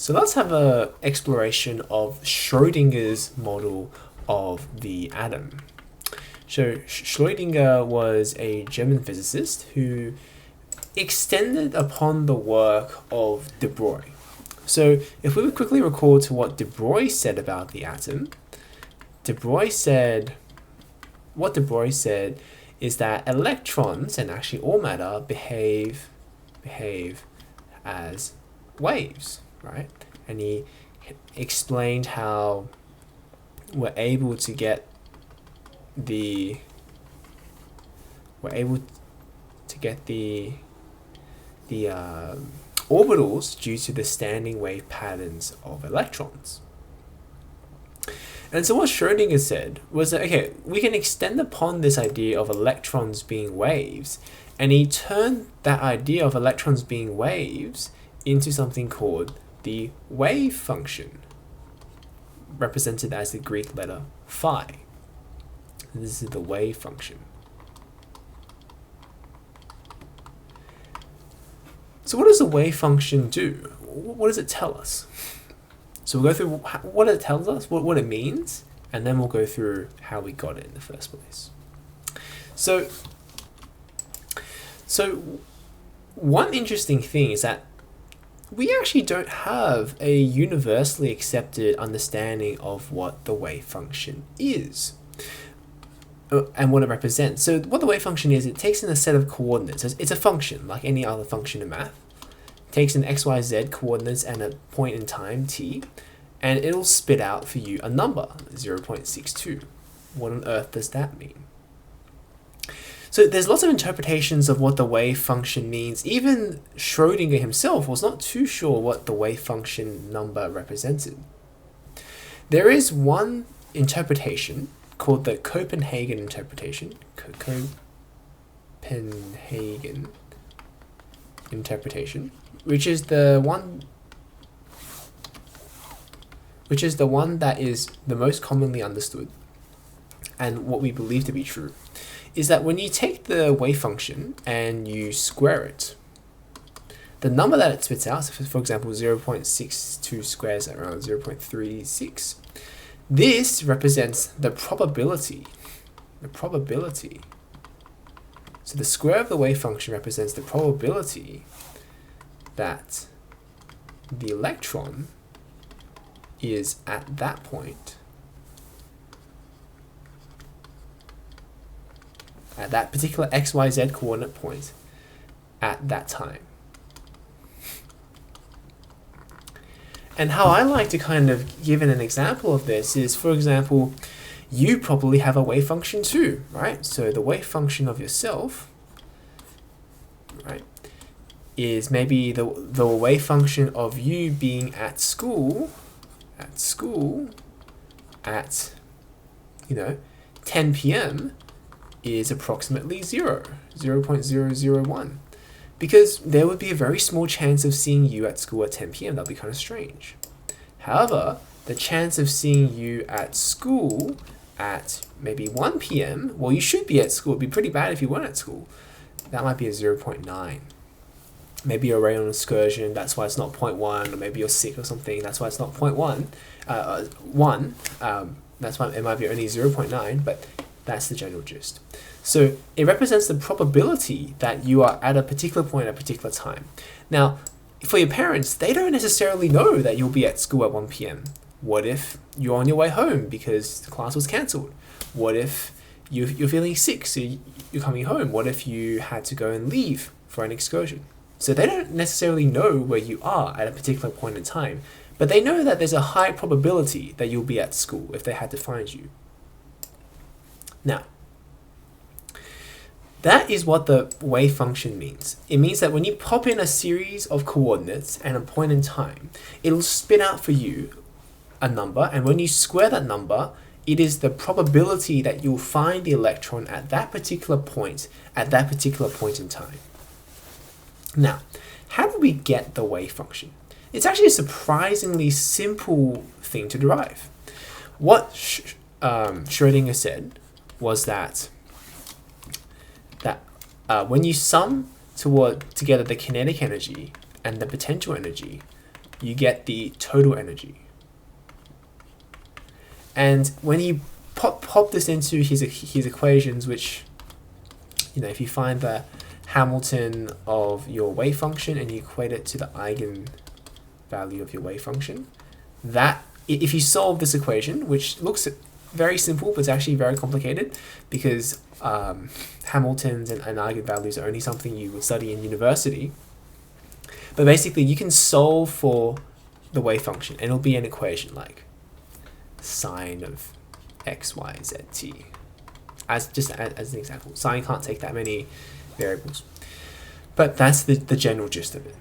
So let's have an exploration of Schrodinger's model of the atom. So Schrodinger was a German physicist who extended upon the work of de Broglie. So if we would quickly recall to what de Broglie said about the atom, what de Broglie said is that electrons, and actually all matter, behave as waves, right? And he explained how we're able to get the orbitals due to the standing wave patterns of electrons. And so what Schrodinger said was that, okay, we can extend upon this idea of electrons being waves, and he turned that idea of electrons being waves into something called the wave function, represented as the Greek letter phi. And this is the wave function. So what does the wave function do? What does it tell us? So we'll go through what it tells us, what it means, and then we'll go through how we got it in the first place. So one interesting thing is that we actually don't have a universally accepted understanding of what the wave function is and what it represents. So what the wave function is, it takes in a set of coordinates. It's a function like any other function in math. It takes in x, y, z coordinates and a point in time, t, and it'll spit out for you a number, 0.62. What on earth does that mean? So there's lots of interpretations of what the wave function means. Even Schrodinger himself was not too sure what the wave function number represented. There is one interpretation called the Copenhagen interpretation. Copenhagen interpretation, which is the one that is the most commonly understood and what we believe to be true, is that when you take the wave function and you square it, the number that it spits out, so for example 0.62 squares at around 0.36, this represents the probability. So the square of the wave function represents the probability that the electron is at that point, at that particular XYZ coordinate point at that time. And how I like to kind of give an example of this is, for example, you probably have a wave function too, right? So the wave function of yourself, right, is maybe the wave function of you being at school at 10 p.m. is approximately 0.001, because there would be a very small chance of seeing you at school at 10 p.m. That would be kind of strange. However, the chance of seeing you at school at maybe 1 p.m., well, you should be at school. It'd be pretty bad if you weren't at school. That might be a 0.9. Maybe you're away on an excursion, that's why it's not 0.1, or maybe you're sick or something, that's why it's not 0.1. That's why it might be only 0.9, but that's the general gist. So it represents the probability that you are at a particular point at a particular time. Now, for your parents, they don't necessarily know that you'll be at school at 1 p.m. What if you're on your way home because the class was cancelled? What if you're feeling sick, so you're coming home? What if you had to go and leave for an excursion? So they don't necessarily know where you are at a particular point in time, but they know that there's a high probability that you'll be at school if they had to find you. Now, that is what the wave function means. It means that when you pop in a series of coordinates and a point in time, it'll spit out for you a number, and when you square that number, it is the probability that you'll find the electron at that particular point in time. Now, how do we get the wave function? It's actually a surprisingly simple thing to derive. What Schrodinger said was that when you sum together the kinetic energy and the potential energy you get the total energy. And when you pop this into his equations, which, if you find the Hamilton of your wave function and you equate it to the eigenvalue of your wave function, that if you solve this equation, which looks very simple but it's actually very complicated because Hamiltons and eigenvalues are only something you would study in university, but basically you can solve for the wave function and it'll be an equation like sine of x, y, z, t. As an example, sine can't take that many variables, but that's the general gist of it.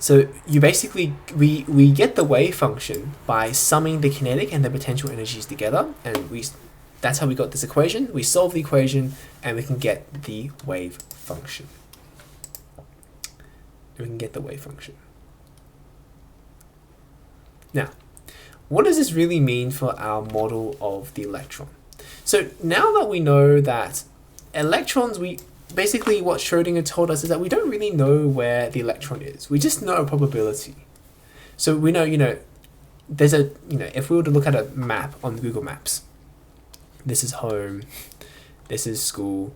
So you basically, we get the wave function by summing the kinetic and the potential energies together, and that's how we got this equation. We solve the equation and we can get the wave function. Now, what does this really mean for our model of the electron? So now that we know that electrons, basically what Schrodinger told us is that we don't really know where the electron is. We just know a probability. So we know, there's if we were to look at a map on Google Maps, this is home, this is school,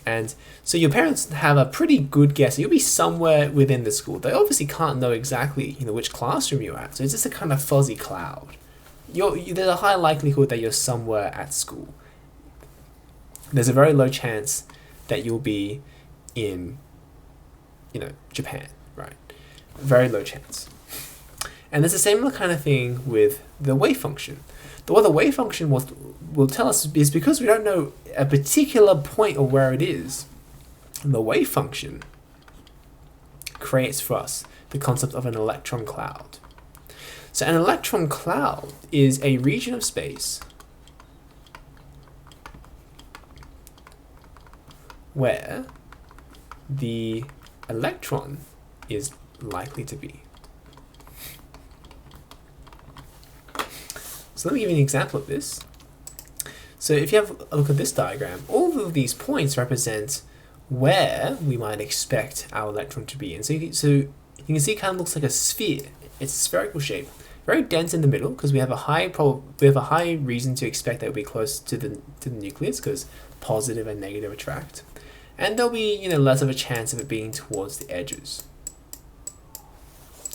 and so your parents have a pretty good guess. You'll be somewhere within the school. They obviously can't know exactly, which classroom you're at. So it's just a kind of fuzzy cloud. There's a high likelihood that you're somewhere at school. There's a very low chance that you'll be in, Japan, right? Very low chance. And there's a similar kind of thing with the wave function. What the wave function will tell us is because we don't know a particular point or where it is, the wave function creates for us the concept of an electron cloud. So an electron cloud is a region of space where the electron is likely to be. So let me give you an example of this. So if you have a look at this diagram, all of these points represent where we might expect our electron to be. And so you can see it kind of looks like a sphere. It's a spherical shape, very dense in the middle because we have a high reason to expect that it will be close to the nucleus because positive and negative attract. And there'll be less of a chance of it being towards the edges.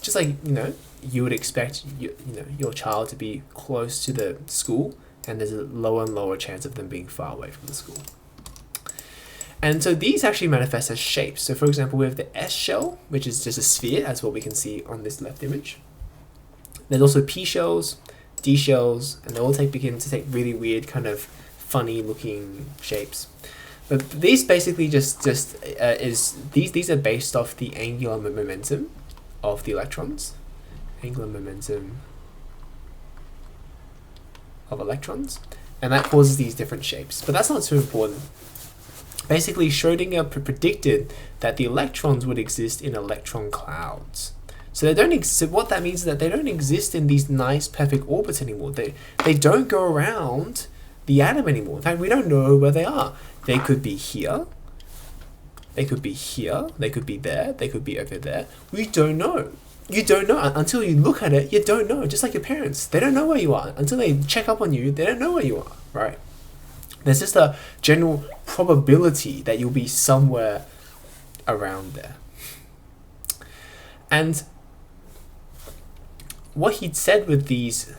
Just like you would expect your child to be close to the school, and there's a lower and lower chance of them being far away from the school. And so these actually manifest as shapes. So for example, we have the S shell, which is just a sphere, as what we can see on this left image. There's also P shells, D shells, and they all begin to take really weird, kind of funny looking shapes. But these basically these are based off the angular momentum of the electrons. Angular momentum of electrons, and that causes these different shapes. But that's not too important. Basically, Schrodinger predicted that the electrons would exist in electron clouds. So they don't exist. What that means is that they don't exist in these nice, perfect orbits anymore. They don't go around the atom anymore. In fact, we don't know where they are. They could be here. They could be here. They could be there. They could be over there. We don't know. You don't know until you look at it. You don't know. Just like your parents, they don't know where you are until they check up on you. They don't know where you are, right? There's just a general probability that you'll be somewhere around there. And what he'd said with these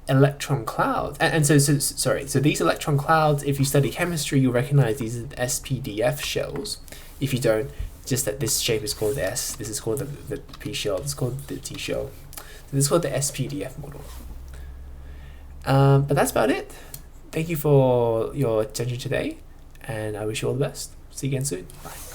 electron clouds, so these electron clouds, if you study chemistry, you'll recognize these as SPDF shells. If you don't, just that this shape is called S, this is called the P shell, this is called the T shell. So this is called the SPDF model. But that's about it. Thank you for your attention today, and I wish you all the best. See you again soon. Bye.